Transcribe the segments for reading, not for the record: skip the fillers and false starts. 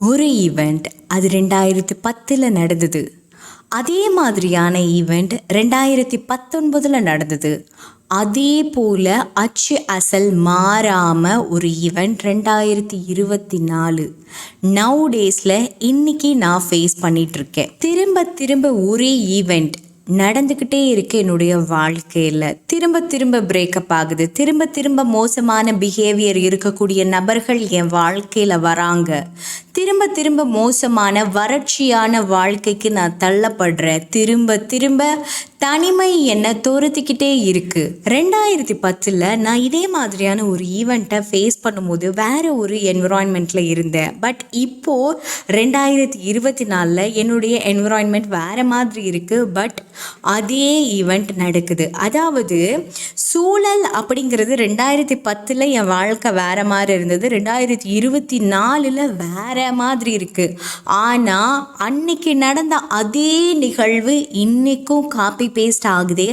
ஒரு ஈவெண்ட் அது 2010 நடந்தது. அதே மாதிரியான ஈவெண்ட் 2019 நடந்தது. அதே போல் அச்சு அசல் மாறாமல் ஒரு ஈவெண்ட் 2024 நவ் டேஸில் இன்றைக்கி நான் ஃபேஸ் பண்ணிகிட்ருக்கேன். திரும்ப திரும்ப ஒரே ஈவெண்ட் நடந்துக்கிட்டே இருக்கு என்னுடைய வாழ்க்கையில். திரும்ப திரும்ப பிரேக்கப் ஆகுது. திரும்ப திரும்ப மோசமான பிஹேவியர் இருக்கக்கூடிய நபர்கள் என் வாழ்க்கையில் வராங்க. திரும்ப திரும்ப மோசமான வறட்சியான வாழ்க்கைக்கு நான் தள்ளப்படுறேன். திரும்ப திரும்ப தனிமை என்னை துரத்திக்கிட்டே இருக்குது. 2010 நான் இதே மாதிரியான ஒரு ஈவெண்ட்டை ஃபேஸ் பண்ணும்போது வேறு ஒரு என்விரான்மெண்ட்டில் இருந்தேன். பட் இப்போது 2024 என்னுடைய என்விரான்மெண்ட் வேறு மாதிரி இருக்குது. பட் அதே ஈவெண்ட் நடக்குது. அதாவது சூழல் அப்படிங்கிறது 2010 என் வாழ்க்கை வேறு மாதிரி இருந்தது. 2024 வேறு மாதிரி இருக்குது. ஆனால் அன்னைக்கு நடந்த அதே நிகழ்வு இன்றைக்கும் காப்பி பேஸ்ட் ஆகுதே.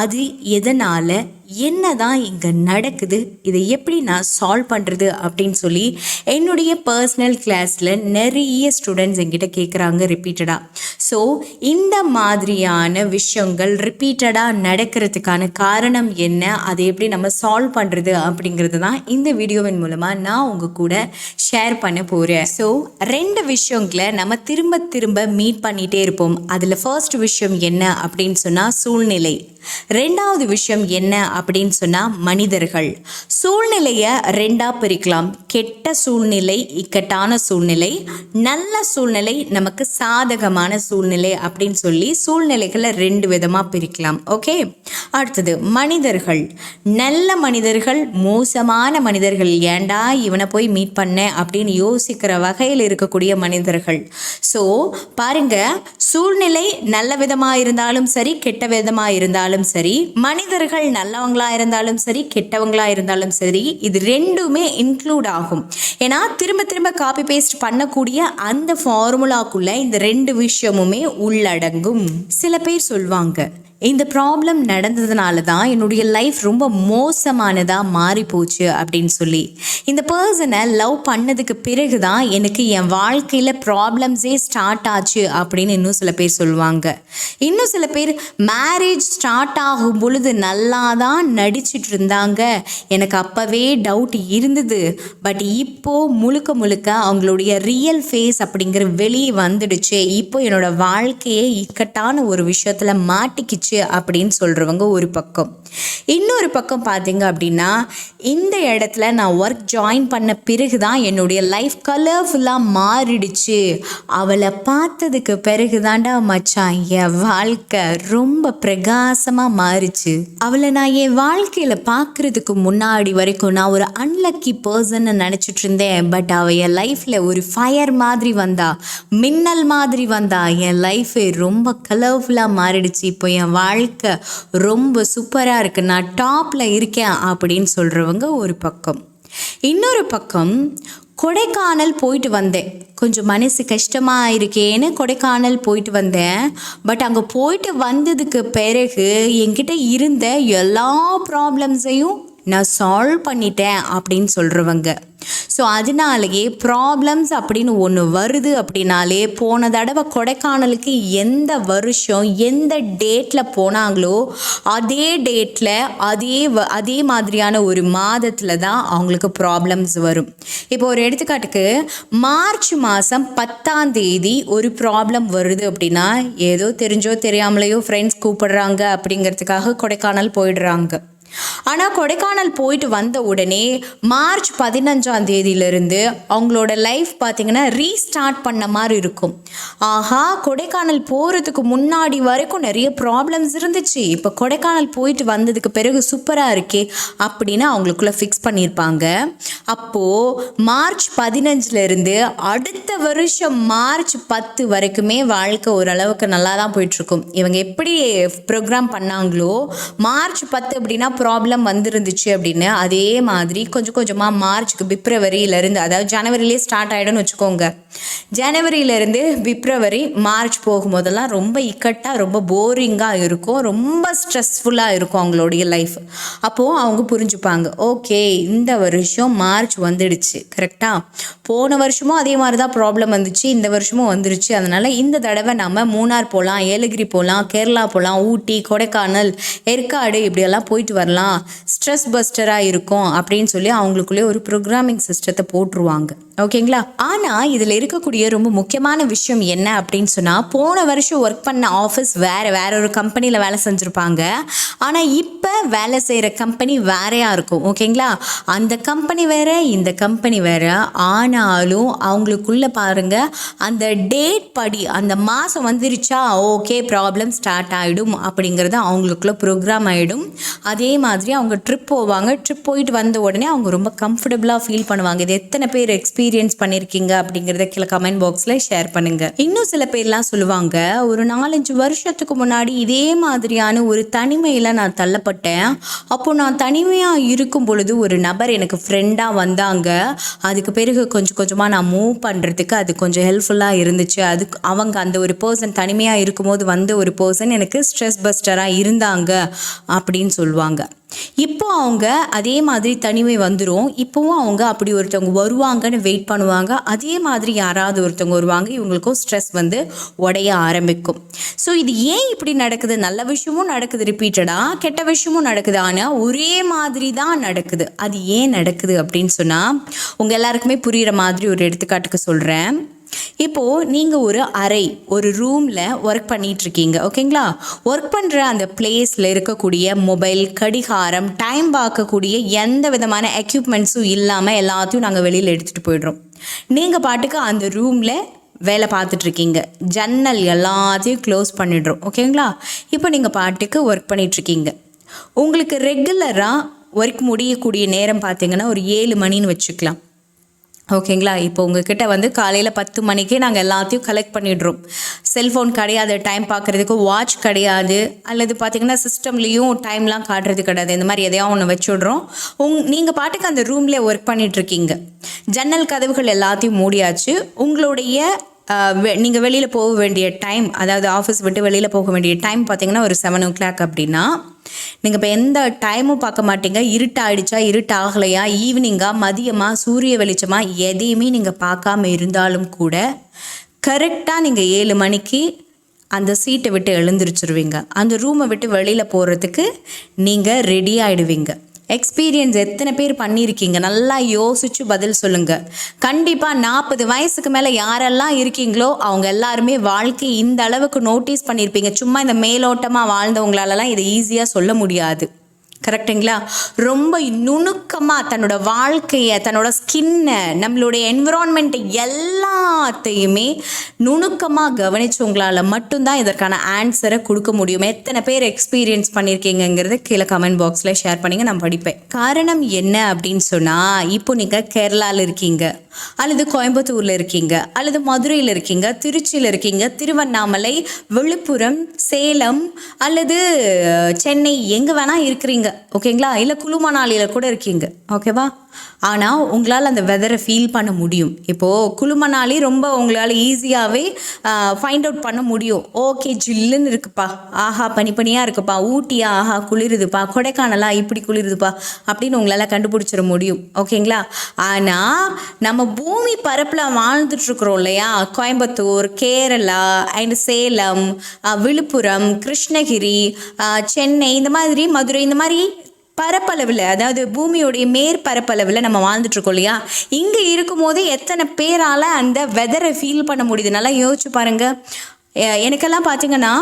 அது எதனால், என்னதான் இங்கே நடக்குது, இதை எப்படி நான் சால்வ் பண்ணுறது அப்படின்னு சொல்லி என்னுடைய பர்சனல் கிளாஸில் நிறைய ஸ்டூடெண்ட்ஸ் என்கிட்ட கேட்குறாங்க ரிப்பீட்டடாக. ஸோ இந்த மாதிரியான விஷயங்கள் ரிப்பீட்டடாக நடக்கிறதுக்கான காரணம் என்ன, அதை எப்படி நம்ம சால்வ் பண்ணுறது அப்படிங்கிறது தான் இந்த வீடியோவின் மூலமாக நான் உங்கள் கூட ஷேர் பண்ண போகிறேன். ஸோ 2 விஷயங்களை நம்ம திரும்ப திரும்ப மீட் பண்ணிகிட்டே இருப்போம். அதில் ஃபர்ஸ்ட் விஷயம் என்ன அப்படின்னு சொன்னால் சூழ்நிலை. 2வது விஷயம் என்ன அப்படின்னு சொன்னால் மனிதர்கள். சூழ்நிலையை 2ஆக பிரிக்கலாம். கெட்ட சூழ்நிலை, இக்கட்டான சூழ்நிலை, நல்ல சூழ்நிலை, நமக்கு சாதகமான சூழ்நிலை அப்படின்னு சொல்லி சூழ்நிலைகளை 2 விதமாக பிரிக்கலாம். ஓகே, அடுத்தது மனிதர்கள். நல்ல மனிதர்கள், மோசமான மனிதர்கள். ஏண்டா இவனை போய் மீட் பண்ணேன் அப்படின்னு யோசிக்கிற வகையில் இருக்கக்கூடிய மனிதர்கள். ஸோ பாருங்க, சூழ்நிலை நல்ல விதமாக இருந்தாலும் சரி, கெட்ட விதமாக இருந்தாலும் சரி, மனிதர்கள் நல்லவங்களா இருந்தாலும் சரி, கெட்டவங்களா இருந்தாலும் சரி, இது 2மே இன்க்ளூட் ஆகும். ஏன்னா திரும்ப திரும்ப காப்பி பேஸ்ட் பண்ணக்கூடிய அந்த ஃபார்முலாக்குள்ள இந்த 2 விஷயமுமே உள்ளடங்கும். சில பேர் சொல்வாங்க, இந்த ப்ராப்ளம் நடந்ததுனால தான் என்னுடைய லைஃப் ரொம்ப மோசமானதாக மாறி போச்சு அப்படின்னு சொல்லி. இந்த பர்சனை லவ் பண்ணதுக்கு பிறகு தான் எனக்கு என் வாழ்க்கையில் ப்ராப்ளம்ஸே ஸ்டார்ட் ஆச்சு அப்படின்னு இன்னும் சில பேர் சொல்லுவாங்க. இன்னும் சில பேர் மேரேஜ் ஸ்டார்ட் ஆகும் பொழுது நல்லா தான் நடிச்சிட்டு இருந்தாங்க, எனக்கு அப்போவே டவுட் இருந்தது, பட் இப்போது முழுக்க முழுக்க அவங்களுடைய ரியல் ஃபேஸ் அப்படிங்கிற வெளியே வந்துடுச்சு, இப்போ என்னோட வாழ்க்கையே இக்கட்டான ஒரு விஷயத்தில் மாட்டிக்கிச்சு அப்படின்னு சொல்கிறவங்க ஒரு பக்கம். இன்னொரு பக்கம் பார்த்தீங்க அப்படின்னா, இந்த இடத்துல நான் ஒர்க் ஜாயின் பண்ண பிறகு தான் என்னுடைய லைஃப் கலர்ஃபுல்லாக மாறிடுச்சு, அவளை பார்த்ததுக்கு பிறகு தாண்டா மச்சான் என் வாழ்க்கை ரொம்ப பிரகாசமாக மாறிச்சு. அவளை நான் என் வாழ்க்கையில் பார்க்குறதுக்கு முன்னாடி வரைக்கும் நான் ஒரு அன்லக்கி பர்சன்னு நினச்சிட்டு இருந்தேன். பட் அவள் என் லைஃப்பில் ஒரு ஃபயர் மாதிரி வந்தா, மின்னல் மாதிரி வந்தா, என் லைஃபே ரொம்ப கலர்ஃபுல்லாக மாறிடுச்சு, இப்போ என் வாழ்க்கை ரொம்ப சூப்பராக இருக்குது, நான் டாப்பில் இருக்கேன் அப்படின்னு சொல்கிறவங்க ஒரு பக்கம். இன்னொரு பக்கம், கொடைக்கானல் போயிட்டு வந்தேன், கொஞ்சம் மனசு கஷ்டமாக இருக்கேன்னு கொடைக்கானல் போயிட்டு வந்தேன். பட் அங்கே போயிட்டு வந்ததுக்கு பிறகு என்கிட்ட இருந்த எல்லா ப்ராப்ளம்ஸையும் நான் சால்வ் பண்ணிட்டேன் அப்படின்னு சொல்கிறவங்க. ஸோ அதனாலேயே ப்ராப்ளம்ஸ் அப்படின்னு ஒன்று வருது அப்படின்னாலே, போன தடவை கொடைக்கானலுக்கு எந்த வருஷம் எந்த டேட்டில் போனாங்களோ அதே டேட்டில் அதே மாதிரியான ஒரு மாதத்தில் தான் அவங்களுக்கு ப்ராப்ளம்ஸ் வரும். இப்போ ஒரு எடுத்துக்காட்டுக்கு, மார்ச் மாதம் 10ஆம் தேதி ஒரு ப்ராப்ளம் வருது அப்படின்னா, ஏதோ தெரிஞ்சோ தெரியாமலையோ ஃப்ரெண்ட்ஸ் கூப்பிடுறாங்க அப்படிங்கிறதுக்காக கொடைக்கானல் போயிடுறாங்க. ஆனால் கொடைக்கானல் போயிட்டு வந்த உடனே மார்ச் 15ஆம் தேதியிலிருந்து அவங்களோட லைஃப் பார்த்திங்கன்னா ரீஸ்டார்ட் பண்ண மாதிரி இருக்கும். ஆஹா, கொடைக்கானல் போகிறதுக்கு முன்னாடி வரைக்கும் நிறைய ப்ராப்ளம்ஸ் இருந்துச்சு, இப்போ கொடைக்கானல் போயிட்டு வந்ததுக்கு பிறகு சூப்பராக இருக்கே அப்படின்னு அவங்களுக்குள்ளே ஃபிக்ஸ் பண்ணியிருப்பாங்க. அப்போது மார்ச் 15லேருந்து அடுத்த வருஷம் மார்ச் 10 வரைக்குமே வாழ்க்கை ஓரளவுக்கு நல்லா தான் போயிட்டுருக்கும். இவங்க எப்படி ப்ரோக்ராம் பண்ணாங்களோ, மார்ச் 10 அப்படின்னா ப்ராப்ளம் வந்துருந்துச்சு அப்படின்னு, அதே மாதிரி கொஞ்சம் கொஞ்சமாக மார்ச்சுக்கு பிப்ரவரியிலேருந்து, அதாவது ஜனவரியிலே ஸ்டார்ட் ஆகிடும்னு வச்சுக்கோங்க, ஜனவரியிலேருந்து பிப்ரவரி மார்ச் போகும்போதெல்லாம் ரொம்ப இக்கட்டாக ரொம்ப போரிங்காக இருக்கும், ரொம்ப ஸ்ட்ரெஸ்ஃபுல்லாக இருக்கும் அவங்களுடைய லைஃப். அப்போது அவங்க புரிஞ்சுப்பாங்க, ஓகே இந்த வருஷம் மார்ச் வந்துடுச்சு கரெக்டாக, போன வருஷமும் அதே மாதிரி தான் ப்ராப்ளம் வந்துச்சு, இந்த வருஷமும் வந்துருச்சு. அதனால் இந்த தடவை நம்ம மூணார் போகலாம், ஏலகிரி போகலாம், கேரளா போகலாம், ஊட்டி, கொடைக்கானல், ஏற்காடு இப்படியெல்லாம் போயிட்டு வரலாம், ஸ்ட்ரெஸ் பஸ்டராக இருக்கும் அப்படின்னு சொல்லி அவங்களுக்குள்ளே ஒரு ப்ரோக்ராமிங் சிஸ்டத்தை போட்டுருவாங்க. ஓகேங்களா? ஆனால் இதில் இருக்கக்கூடிய ரொம்ப முக்கியமான விஷயம் என்ன அப்படின்னு சொன்னால், போன வருஷம் ஒர்க் பண்ண ஆஃபீஸ் வேற ஒரு கம்பெனியில் வேலை செஞ்சுருப்பாங்க. ஆனால் இப்போ வேலை செய்கிற கம்பெனி வேறையாக இருக்கும். ஓகேங்களா? அந்த கம்பெனி வேறு, இந்த கம்பெனி வேறு. ஆனாலும் அவங்களுக்குள்ளே பாருங்கள், அந்த டேட் படி அந்த மாதம் வந்துருச்சா ஓகே ப்ராப்ளம் ஸ்டார்ட் ஆகிடும் அப்படிங்கிறது அவங்களுக்குள்ள ப்ரோக்ராம் ஆகிடும். அதே மாதிரி அவங்க ட்ரிப் போவாங்க. ட்ரிப் போயிட்டு வந்த உடனே அவங்க ரொம்ப கம்ஃபர்டபுளாக ஃபீல் பண்ணுவாங்க. இது எத்தனை பேர் எக்ஸ்பீரியன்ஸ் பண்ணியிருக்கீங்க அப்படிங்கிறத கீழே கமெண்ட் பாக்ஸில் ஷேர் பண்ணுங்கள். இன்னும் சில பேர்லாம் சொல்லுவாங்க, ஒரு 4-5 வருஷத்துக்கு முன்னாடி இதே மாதிரியான ஒரு தனிமையில் நான் தள்ளப்பட்டேன். அப்போ நான் தனிமையாக இருக்கும் பொழுது ஒரு நபர் எனக்கு ஃப்ரெண்டாக வந்தாங்க. அதுக்கு பிறகு கொஞ்சம் கொஞ்சமாக நான் மூவ் பண்ணுறதுக்கு அது கொஞ்சம் ஹெல்ப்ஃபுல்லாக இருந்துச்சு. அதுக்கு அவங்க அந்த ஒரு பர்சன் தனிமையாக இருக்கும்போது வந்த ஒரு பர்சன் எனக்கு ஸ்ட்ரெஸ் பஸ்டராக இருந்தாங்க அப்படின்னு சொல்லுவாங்க. இப்போ அவங்க அதே மாதிரி தனிமை வந்துடும். இப்போவும் அவங்க அப்படி ஒருத்தவங்க வருவாங்கன்னு வெயிட் பண்ணுவாங்க. அதே மாதிரி யாராவது ஒருத்தவங்க வருவாங்க, இவங்களுக்கும் ஸ்ட்ரெஸ் வந்து உடைய ஆரம்பிக்கும். ஸோ இது ஏன் இப்படி நடக்குது? நல்ல விஷயமும் நடக்குது ரிப்பீட்டடாக, கெட்ட விஷயமும் நடக்குது. ஆனால் ஒரே மாதிரி தான் நடக்குது. அது ஏன் நடக்குது அப்படின்னு சொன்னால், உங்கள் எல்லாருக்குமே புரிகிற மாதிரி ஒரு எடுத்துக்காட்டுக்கு சொல்கிறேன். இப்போது நீங்கள் ஒரு ரூமில் ஒர்க் பண்ணிகிட்ருக்கீங்க. ஓகேங்களா? ஒர்க் பண்ணுற அந்த பிளேஸில் இருக்கக்கூடிய மொபைல், கடிகாரம், டைம் பார்க்கக்கூடிய எந்த விதமான எக்யூப்மெண்ட்ஸும் இல்லாமல் எல்லாத்தையும் நாங்கள் வெளியில் எடுத்துகிட்டு போயிடுறோம். நீங்கள் பாட்டுக்கு அந்த ரூமில் வேலை பார்த்துட்ருக்கீங்க. ஜன்னல் எல்லாத்தையும் க்ளோஸ் பண்ணிடுறோம். ஓகேங்களா? இப்போ நீங்கள் பாட்டுக்கு ஒர்க் பண்ணிகிட்ருக்கீங்க. உங்களுக்கு ரெகுலராக ஒர்க் முடியக்கூடிய நேரம் பார்த்தீங்கன்னா ஒரு 7 மணின்னு வச்சுக்கலாம். ஓகேங்களா? இப்போ உங்ககிட்ட வந்து காலையில் 10 மணிக்கே நாங்கள் எல்லாத்தையும் கலெக்ட் பண்ணிடுறோம். செல்ஃபோன் கிடையாது, டைம் பார்க்குறதுக்கு வாட்ச் கிடையாது, அல்லது பார்த்திங்கன்னா சிஸ்டம்லேயும் டைம்லாம் காட்டுறது கிடையாது. இந்த மாதிரி எதையா ஒன்று வச்சுடுறோம். நீங்கள் பாட்டுக்கு அந்த ரூமில் ஒர்க் பண்ணிகிட்ருக்கீங்க. ஜன்னல் கதவுகள் எல்லாத்தையும் மூடியாச்சு. உங்களுடைய நீங்கள் வெளியில் போக வேண்டிய டைம், அதாவது ஆஃபீஸ் விட்டு வெளியில் போக வேண்டிய டைம் பார்த்திங்கன்னா ஒரு 7 o'clock அப்படின்னா, நீங்கள் இப்போ எந்த டைமும் பார்க்க மாட்டீங்க. இருட்டாயிடுச்சா, இருட்டாகலையா, ஈவினிங்காக, மதியமாக, சூரிய வெளிச்சமாக, எதையுமே நீங்கள் பார்க்காம இருந்தாலும் கூட கரெக்டாக நீங்கள் 7 மணிக்கு அந்த சீட்டை விட்டு எழுந்திரிச்சிருவீங்க. அந்த ரூமை விட்டு வெளியில் போகிறதுக்கு நீங்கள் ரெடி ஆகிடுவீங்க. எக்ஸ்பீரியன்ஸ் எத்தனை பேர் பண்ணியிருக்கீங்க? நல்லா யோசிச்சு பதில் சொல்லுங்கள். கண்டிப்பாக 40 வயசுக்கு மேலே யாரெல்லாம் இருக்கீங்களோ அவங்க எல்லாருமே வாழ்க்கை இந்த அளவுக்கு நோட்டீஸ் பண்ணியிருப்பீங்க. சும்மா இந்த மேலோட்டமாக வாழ்ந்தவங்களாலலாம் இதை ஈஸியாக சொல்ல முடியாது. கரெக்டுங்களா? ரொம்ப நுணுக்கமாக தன்னோட வாழ்க்கையை, தன்னோட ஸ்கின்னை, நம்மளுடைய என்விரான்மெண்ட்டை எல்லாத்தையுமே நுணுக்கமாக கவனிச்சவங்களால் மட்டும்தான் இதற்கான ஆன்சரை கொடுக்க முடியும். எத்தனை பேர் எக்ஸ்பீரியன்ஸ் பண்ணியிருக்கீங்கிறத கீழே கமெண்ட் பாக்ஸில் ஷேர் பண்ணிங்க, நான் படிப்பேன். காரணம் என்ன அப்படின்னு சொன்னால், இப்போ நீங்கள் கேரளாவில் இருக்கீங்க, அல்லது கோயம்புத்தூரில் இருக்கீங்க, அல்லது மதுரையில் இருக்கீங்க, திருச்சியில் இருக்கீங்க, திருவண்ணாமலை, விழுப்புரம், சேலம் அல்லது சென்னை, எங்கே வேணால் இருக்கிறீங்க. ஓகேங்களா? இல்லை குளுமணாலியில் கூட இருக்கீங்க. ஓகேவா? ஆனால் உங்களால் அந்த வெதரை ஃபீல் பண்ண முடியும். இப்போது குளுமணாலி ரொம்ப உங்களால் ஈஸியாகவே ஃபைண்ட் அவுட் பண்ண முடியும். ஓகே, ஜில்லுன்னு இருக்குப்பா, ஆஹா பனிப்பனியாக இருக்குப்பா, ஊட்டியா, ஆஹா குளிருதுப்பா, கொடைக்கானலா இப்படி குளிருதுப்பா அப்படின்னு உங்களால் கண்டுபிடிச்சிட முடியும். ஓகேங்களா? ஆனால் நம்ம பூமி பரப்பில் வாழ்ந்துட்டுருக்குறோம் இல்லையா? கோயம்புத்தூர், கேரளா அண்ட் சேலம், விழுப்புரம், கிருஷ்ணகிரி, சென்னை, இந்த மாதிரி மதுரை, இந்த மாதிரி பரப்பளவில், அதாவது பூமியோடைய மேற்பரப்பளவில் நம்ம வாழ்ந்துட்டுருக்கோம் இல்லையா? இங்கே இருக்கும் போதே எத்தனை பேரால் அந்த வெதரை ஃபீல் பண்ண முடியுது? நல்லா யோசிச்சு பாருங்கள். எனக்கெல்லாம் பார்த்தீங்கன்னா,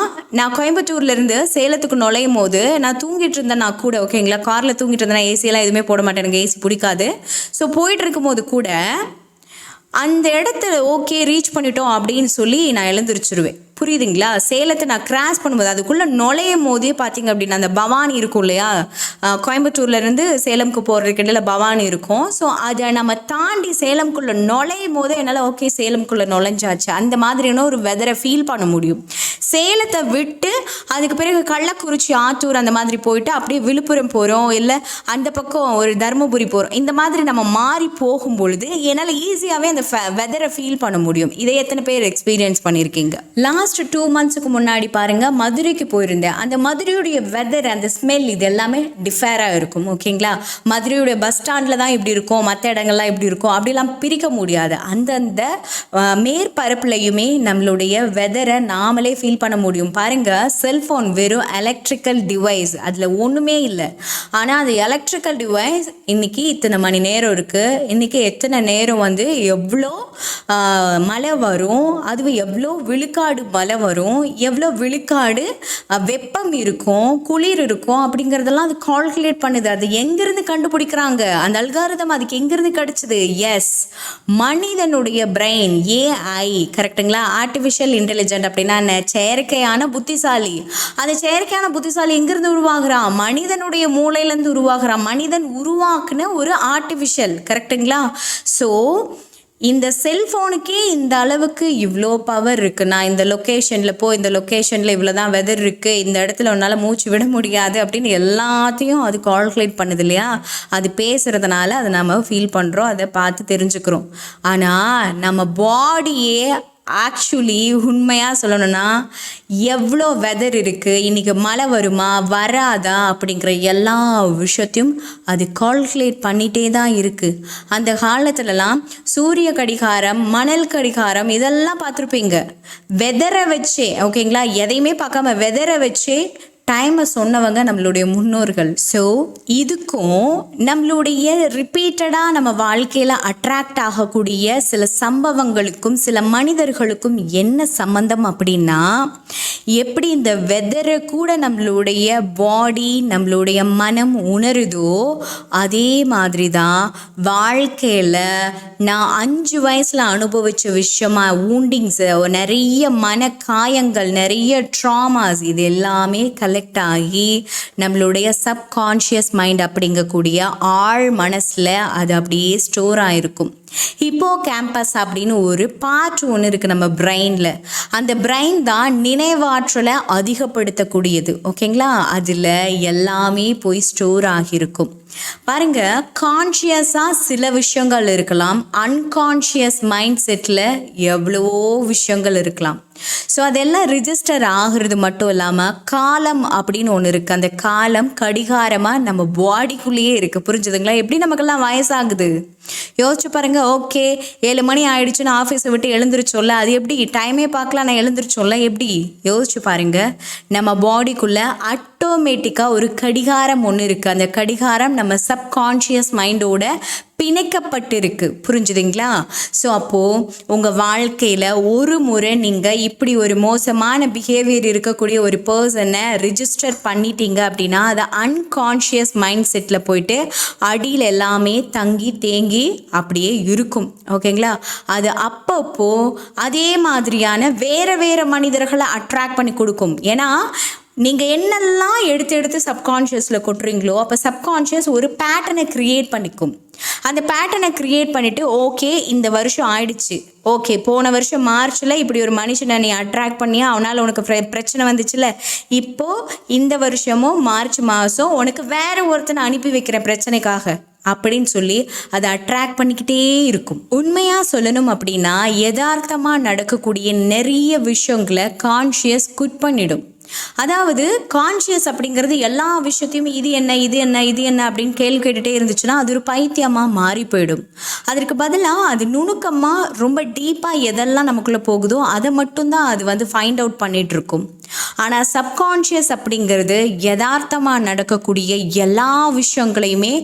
நான் கோயம்புத்தூர்லேருந்து சேலத்துக்கு நுழையும் போது நான் தூங்கிட்டு இருந்தேன்னா கூட, ஓகேங்களா, காரில் தூங்கிட்டு இருந்தேன், ஏசியெல்லாம் எதுவுமே போட மாட்டேன், எனக்கு ஏசி பிடிக்காது. ஸோ போயிட்டு இருக்கும்போது கூட அந்த இடத்துல ஓகே ரீச் பண்ணிட்டோம் அப்படின்னு சொல்லி நான் எழுந்திரிச்சிருவேன். புரியுதுங்களா? சேலத்தை நான் கிராஸ் பண்ணும்போது, அதுக்குள்ளே நுழையும் போதே பார்த்தீங்க அப்படின்னா அந்த பவானி இருக்கும் இல்லையா? கோயம்புத்தூர்லேருந்து சேலம்க்கு போகிறதுக்கு இடையில பவானி இருக்கும். ஸோ அதை நம்ம தாண்டி சேலம்குள்ளே நுழையும் போதே என்னால் ஓகே சேலம்குள்ளே நுழைஞ்சாச்சு அந்த மாதிரியான ஒரு வெதரை ஃபீல் பண்ண முடியும். சேலத்தை விட்டு அதுக்கு பிறகு கள்ளக்குறிச்சி, ஆத்தூர் அந்த மாதிரி போயிட்டு அப்படியே விழுப்புரம் போகிறோம், இல்லை அந்த பக்கம் ஒரு தருமபுரி போகிறோம். இந்த மாதிரி நம்ம மாறி போகும் பொழுது என்னால் ஈஸியாகவே அந்த வெதரை ஃபீல் பண்ண முடியும். இதை எத்தனை பேர் எக்ஸ்பீரியன்ஸ் பண்ணியிருக்கீங்க? லாஸ்ட் 2 monthsக்கு முன்னாடி பாருங்கள், மதுரைக்கு போயிருந்தேன். அந்த மதுரையுடைய வெதர், அந்த ஸ்மெல், இது எல்லாமே டிஃபராக இருக்கும். ஓகேங்களா? மதுரையுடைய பஸ் ஸ்டாண்டில் தான் இப்படி இருக்கும், மற்ற இடங்கள்லாம் இப்படி இருக்கும், அப்படிலாம் பிரிக்க முடியாது. அந்தந்த மேற்பரப்புலையுமே நம்மளுடைய வெதரை நாமளே ஃபீல் பண்ண முடியும். பாருங்கள், செல்ஃபோன் வெறும் எலக்ட்ரிக்கல் டிவைஸ், அதில் ஒன்றுமே இல்லை. ஆனால் அது எலக்ட்ரிக்கல் டிவைஸ் இன்னைக்கு இத்தனை மணி நேரம் இருக்குது, இன்றைக்கி எத்தனை நேரம் வந்து எவ்வளோ மழை வரும், அதுவும் எவ்வளோ விழுக்காடு மழை வரும், எவ்வளோ விழுக்காடு வெப்பம் இருக்கும், குளிர் இருக்கும், அப்படிங்கிறதெல்லாம் அது கால்குலேட் பண்ணுது. அது எங்கேருந்து கண்டுபிடிக்கிறாங்க? அந்த அல்காரிதம் அதுக்கு எங்கேருந்து கிடச்சிது? எஸ், மனிதனுடைய பிரெயின், ஏஐ, கரெக்டுங்களா? ஆர்டிஃபிஷியல் இன்டெலிஜென்ட் அப்படின்னா என்ன? செயற்கையான புத்திசாலி. அந்த செயற்கையான புத்திசாலி எங்கேருந்து உருவாகிறான்? மனிதனுடைய மூளையிலேருந்து உருவாகிறான். மனிதன் உருவாக்குன ஒரு ஆர்டிஃபிஷியல், கரெக்டுங்களா? ஸோ இந்த செல்ஃபோனுக்கே இந்த அளவுக்கு இவ்வளோ பவர் இருக்குது. நான் இந்த லொக்கேஷனில் இந்த லொக்கேஷனில் இவ்வளோ தான் வெதர் இருக்குது, இந்த இடத்துல உன்னால் மூச்சு விட முடியாது அப்படின்னு எல்லாத்தையும் அது கால்குலேட் பண்ணுது இல்லையா? அது பேசுகிறதுனால அதை நம்ம ஃபீல் பண்ணுறோம், அதை பார்த்து தெரிஞ்சுக்கிறோம். ஆனால் நம்ம பாடியே ஆக்சுவலி உண்மையாக சொல்லணும்னா எவ்வளோ வெதர் இருக்குது, இன்றைக்கி மழை வருமா வராதா அப்படிங்கிற எல்லா விஷயத்தையும் அது கால்குலேட் பண்ணிகிட்டே தான் இருக்குது. அந்த காலத்துலலாம் சூரிய கடிகாரம், மணல் கடிகாரம் இதெல்லாம் பார்த்துருப்பீங்க. வெதரை வச்சே, ஓகேங்களா, எதையுமே பார்க்காம வெதரை வச்சே டைமை சொன்னவங்க நம்மளுடைய முன்னோர்கள். ஸோ இதுக்கும் நம்மளுடைய ரிப்பீட்டடாக நம்ம வாழ்க்கையில் அட்ராக்ட் ஆகக்கூடிய சில சம்பவங்களுக்கும் சில மனிதர்களுக்கும் என்ன சம்பந்தம் அப்படின்னா, எப்படி இந்த வெதரை கூட நம்மளுடைய பாடி, நம்மளுடைய மனம் உணருதோ அதே மாதிரி தான் வாழ்க்கையில் நான் 5 வயசில் அனுபவித்த விஷயமா ஊண்டிங்ஸு, நிறைய மன காயங்கள், நிறைய ட்ராமாஸ், இது எல்லாமே கலெக்ட் ஆகி நம்மளுடைய சப்கான்ஷியஸ் மைண்ட் அப்படிங்கக்கூடிய ஆழ் மனசில் அது அப்படியே ஸ்டோர் ஆகிருக்கும். ஹிப்போ கேம்பஸ் அப்படின்னு ஒரு பார்ட் ஒன்று இருக்குது நம்ம பிரெயினில். அந்த பிரெயின் தான் நினைவாற்றலை அதிகப்படுத்தக்கூடியது. ஓகேங்களா? அதில் எல்லாமே போய் ஸ்டோர் ஆகியிருக்கும். பாருங்க, கான்ஷியஸாக சில விஷயங்கள் இருக்கலாம், அன்கான்ஷியஸ் மைண்ட் செட்டில் எவ்வளவோ விஷயங்கள் இருக்கலாம். ஸோ அதெல்லாம் ரிஜிஸ்டர் ஆகிறது மட்டும் இல்லாமல் காலம் அப்படின்னு ஒன்று இருக்குது. அந்த காலம் கடிகாரமாக நம்ம பாடிக்குள்ளேயே இருக்குது. புரிஞ்சுதுங்களா? எப்படி நமக்கெல்லாம் வயசாகுது யோசிச்சு பாருங்க. ஓகே, 7 மணி ஆயிடுச்சுன்னு ஆஃபீஸை விட்டு எழுந்திரிச்சோல்ல, அது எப்படி? டைமே பார்க்கலாம், நான் எழுந்திரிச்சோல்ல, எப்படி? யோசிச்சு பாருங்க. நம்ம பாடிக்குள்ளே ஆட்டோமேட்டிக்காக ஒரு கடிகாரம் ஒன்று இருக்குது. அந்த கடிகாரம் நம்ம சப்கான்ஷியஸ் மைண்டோட பிணைக்கப்பட்டிருக்கு. புரிஞ்சுதுங்களா? ஸோ அப்போது உங்கள் வாழ்க்கையில் ஒரு முறை நீங்கள் இப்படி ஒரு மோசமான பிஹேவியர் இருக்கக்கூடிய ஒரு பர்சனை ரிஜிஸ்டர் பண்ணிட்டீங்க அப்படின்னா அது அன்கான்ஷியஸ் மைண்ட் செட்டில் போயிட்டு அடியில் எல்லாமே தங்கி தேங்கி அப்படியே இருக்கும். ஓகேங்களா? அது அப்பப்போ அதே மாதிரியான வேறு மனிதர்களை அட்ராக்ட் பண்ணி கொடுக்கும். ஏன்னா நீங்கள் என்னெல்லாம் எடுத்து சப்கான்ஷியஸில் கொட்டுறீங்களோ அப்போ சப்கான்ஷியஸ் ஒரு பேட்டர்னை க்ரியேட் பண்ணிக்கும். அந்த பேட்டர்னை க்ரியேட் பண்ணிவிட்டு, ஓகே இந்த வருஷம் ஆயிடுச்சு, ஓகே போன வருஷம் மார்ச்சில் இப்படி ஒரு மனுஷனை நீ அட்ராக்ட் பண்ணியா, அவனால் உனக்கு பிரச்சனை வந்துச்சுல, இப்போது இந்த வருஷமும் மார்ச் மாதம் உனக்கு வேறு ஒருத்தனை அனுப்பி வைக்கிற பிரச்சனைக்காக அப்படின்னு சொல்லி அதை அட்ராக்ட் பண்ணிக்கிட்டே இருக்கும். உண்மையாக சொல்லணும் அப்படின்னா யதார்த்தமாக நடக்கக்கூடிய நிறைய விஷயங்களை கான்ஷியஸ் குட் பண்ணிடும். அதாவது கான்ஷியஸ் அப்படிங்கிறது எல்லா விஷயத்தையும் இது என்ன அப்படின்னு கேள்வி கேட்டுகிட்டே இருந்துச்சுன்னா அது ஒரு பைத்தியமாக மாறி போயிடும். அதற்கு பதிலாக அது நுணுக்கமாக ரொம்ப டீப்பாக எதெல்லாம் நமக்குள்ளே போகுதோ அதை மட்டும்தான் அது ஃபைண்ட் அவுட் பண்ணிகிட்ருக்கும். ஆனால் சப்கான்ஷியஸ் அப்படிங்கிறது யதார்த்தமாக நடக்கக்கூடிய எல்லா விஷயங்களையுமே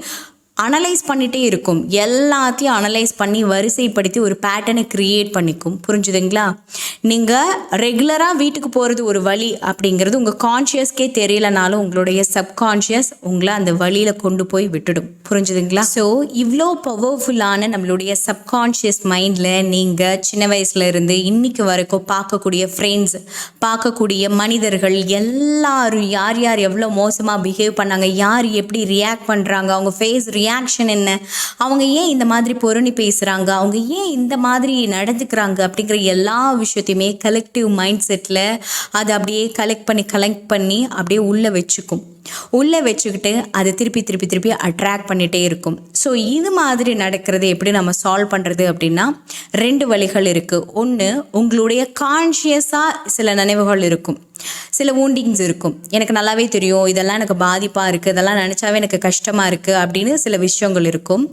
அனலைஸ் பண்ணிகிட்டே இருக்கும். எல்லாத்தையும் அனலைஸ் பண்ணி வரிசைப்படுத்தி ஒரு பேட்டர்னை க்ரியேட் பண்ணிக்கும். புரிஞ்சுதுங்களா? நீங்கள் ரெகுலராக வீட்டுக்கு போகிறது ஒரு வழி அப்படிங்கிறது உங்கள் கான்ஷியஸ்க்கே தெரியலனாலும் உங்களுடைய சப்கான்ஷியஸ் உங்களை அந்த வழியில் கொண்டு போய் விட்டுடும். புரிஞ்சுதுங்களா? ஸோ இவ்வளோ பவர்ஃபுல்லான நம்மளுடைய சப்கான்ஷியஸ் மைண்டில் நீங்கள் சின்ன வயசுல இருந்து இன்னைக்கு வரைக்கும் பார்க்கக்கூடிய ஃப்ரெண்ட்ஸ், பார்க்கக்கூடிய மனிதர்கள் எல்லாரும் யார் எவ்வளோ மோசமாக பிஹேவ் பண்ணாங்க, யார் எப்படி ரியாக்ட் பண்ணுறாங்க, அவங்க ஃபேஸ் ரியாக்ஷன் என்ன, அவங்க ஏன் இந்த மாதிரி பொருணி பேசுகிறாங்க, அவங்க ஏன் இந்த மாதிரி நடந்துக்கிறாங்க அப்படிங்கிற எல்லா விஷயத்தையுமே கலெக்டிவ் மைண்ட் செட்டில் அதை அப்படியே கலெக்ட் பண்ணி அப்படியே உள்ளே வச்சுக்கும். உள்ளே வச்சுக்கிட்டு அதை திருப்பி அட்ராக்ட் பண்ணிகிட்டே இருக்கும். ஸோ இது மாதிரி நடக்கிறது எப்படி நம்ம சால்வ் பண்ணுறது அப்படின்னா 2 வழிகள் இருக்குது. ஒன்று, உங்களுடைய கான்ஷியஸாக சில நினைவுகள் இருக்கும், சில வூண்டிங்ஸ் இருக்கும். எனக்கு நல்லாவே தெரியும் இதெல்லாம் எனக்கு பாதிப்பாக இருக்குது, இதெல்லாம் நினச்சாவே எனக்கு கஷ்டமாக இருக்குது அப்படின்னு சில விஷயங்கள் இருக்கும்.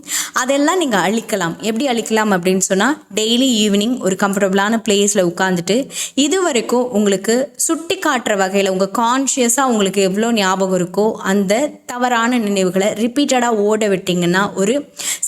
அதெல்லாம் நீங்கள் அழிக்கலாம். எப்படி அழிக்கலாம் அப்படின்னு சொன்னால், டெய்லி ஈவினிங் ஒரு கம்ஃபர்டபுளான பிளேஸில் உட்காந்துட்டு இது வரைக்கும் உங்களுக்கு சுட்டி காட்டுற வகையில் உங்கள் கான்ஷியஸாக உங்களுக்கு எவ்வளோ ஞாபகம் இருக்கோ அந்த தவறான நினைவுகளை ரிப்பீட்டடாக ஓட விட்டிங்கன்னா, ஒரு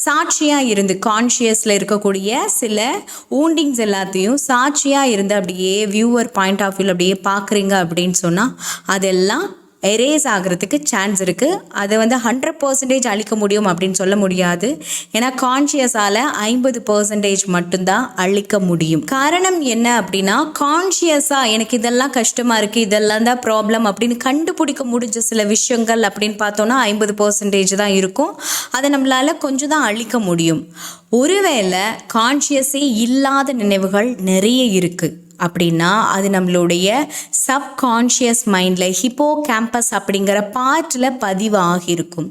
சாட்சியாக இருந்து கான்ஷியஸில் இருக்கக்கூடிய சில வூண்டிங்ஸ் எல்லாத்தையும் சாட்சியாக இருந்து அப்படியே வியூவர் பாயிண்ட் ஆஃப் வியூவில் அப்படியே பார்க்குறீங்க அப்படின்னு சொன்னால் அதெல்லாம் எரேஸ் ஆகிறதுக்கு சான்ஸ் இருக்குது. அதை 100% அழிக்க முடியும் அப்படின்னு சொல்ல முடியாது. ஏன்னா கான்ஷியஸால் 50% மட்டும்தான் அழிக்க முடியும். காரணம் என்ன அப்படின்னா, கான்ஷியஸாக எனக்கு இதெல்லாம் கஷ்டமாக இருக்குது, இதெல்லாம் தான் ப்ராப்ளம் அப்படின்னு கண்டுபிடிக்க முடிஞ்ச சில விஷயங்கள் அப்படின்னு பார்த்தோன்னா 50% தான் இருக்கும். அதை நம்மளால் கொஞ்சம் தான் அழிக்க முடியும். ஒருவேளை கான்ஷியஸே இல்லாத நினைவுகள் நிறைய இருக்குது அப்படின்னா அது நம்மளுடைய சப்கான்ஷியஸ் மைண்டில் ஹிப்போ கேம்பஸ் அப்படிங்கிற பார்ட்டில் பதிவு ஆகியிருக்கும்.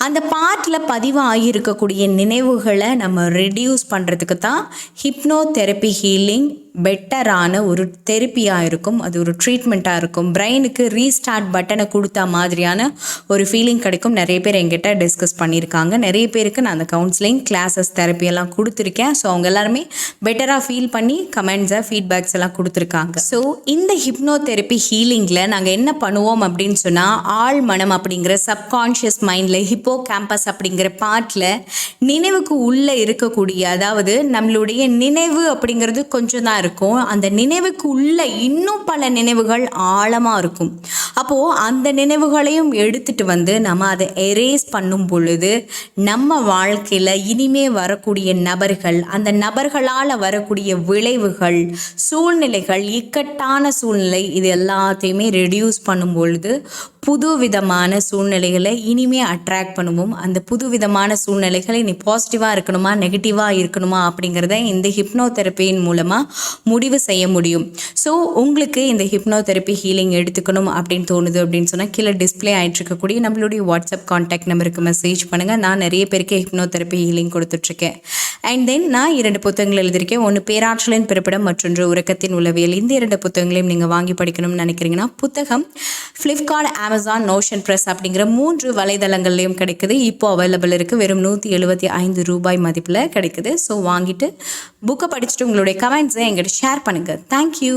அந்த பார்ட்டில் பதிவு ஆகியிருக்கக்கூடிய நினைவுகளை நம்ம ரெடியூஸ் பண்ணுறதுக்கு தான் ஹிப்னோ தெரப்பி ஹீலிங் பெட்டரான ஒரு தெரப்பியாக இருக்கும். அது ஒரு ட்ரீட்மெண்ட்டாக இருக்கும். பிரெயினுக்கு ரீஸ்டார்ட் பட்டனை கொடுத்தா மாதிரியான ஒரு ஃபீலிங் கிடைக்கும். நிறைய பேர் என்கிட்ட டிஸ்கஸ் பண்ணியிருக்காங்க. நிறைய பேருக்கு நான் அந்த கவுன்சிலிங் கிளாஸஸ் தெரப்பியெல்லாம் கொடுத்துருக்கேன். ஸோ அவங்க எல்லாருமே பெட்டராக ஃபீல் பண்ணி கமெண்ட்ஸை ஃபீட்பேக்ஸ் எல்லாம் கொடுத்துருக்காங்க. ஸோ இந்த ஹிப்னோ தெரப்பி ஹீலிங்கில் நாங்கள் என்ன பண்ணுவோம் அப்படின்னு சொன்னால், ஆழ் மனம் அப்படிங்கிற சப்கான்ஷியஸ் மைண்டில் ஹிப்போ கேம்பஸ் அப்படிங்கிற பார்ட்டில் நினைவுக்கு உள்ளே இருக்கக்கூடிய, அதாவது நம்மளுடைய நினைவு அப்படிங்கிறது கொஞ்சம் தான் இருக்கும், அந்த நினைவுக்கு உள்ள இன்னும் பல நினைவுகள் ஆழமாக இருக்கும். அப்போது அந்த நினைவுகளையும் எடுத்துகிட்டு நம்ம அதை எரேஸ் பண்ணும் பொழுது நம்ம வாழ்க்கையில் இனிமே வரக்கூடிய நபர்கள், அந்த நபர்களால் வரக்கூடிய விளைவுகள், சூழ்நிலைகள், இக்கட்டான சூழ்நிலை, இது எல்லாத்தையுமே ரெடியூஸ் பண்ணும் பொழுது புது விதமான சூழ்நிலைகளை இனிமே அட்ராக்ட் பண்ணுவோம். அந்த புது விதமான சூழ்நிலைகளை நீ பாசிட்டிவாக இருக்கணுமா நெகட்டிவாக இருக்கணுமா அப்படிங்கிறத இந்த ஹிப்னோ தெரப்பியின் மூலமாக முடிவு செய்ய முடியும். ஸோ உங்களுக்கு இந்த ஹிப்னோ தெரப்பி ஹீலிங் எடுத்துக்கணும் அப்படின்னு தோணுது அப்படின்னு சொன்னால் கீழே டிஸ்பிளே ஆகிட்டு இருக்கக்கூடிய நம்மளுடைய வாட்ஸ்அப் கான்டாக்ட் நம்பருக்கு மெசேஜ் பண்ணுங்கள். நான் நிறைய பேருக்கு ஹிப்னோ தெரப்பி ஹீலிங் கொடுத்துட்ருக்கேன். அண்ட் தென் நான் 2 புத்தகங்கள் எழுதியிருக்கேன். ஒன்று பேராற்றலின் பிறப்பிடம், மற்றொன்று உறக்கத்தின் உளவியல். இந்த 2 புத்தகங்களையும் நீங்கள் வாங்கி படிக்கணும்னு நினைக்கிறீங்கன்னா புத்தகம் ஃப்ளிப்கார்ட், அமேசான், நோஷன் ப்ரெஸ் அப்படிங்கிற 3 வலைதளங்கள்லையும் கிடைக்குது. இப்போ அவைலபிள் இருக்குது. வெறும் ₹175 மதிப்பில் கிடைக்குது. ஸோ வாங்கிட்டு புக்கை படிச்சுட்டு உங்களுடைய கமெண்ட்ஸை எங்கிட்ட ஷேர் பண்ணுங்கள். தேங்க்யூ.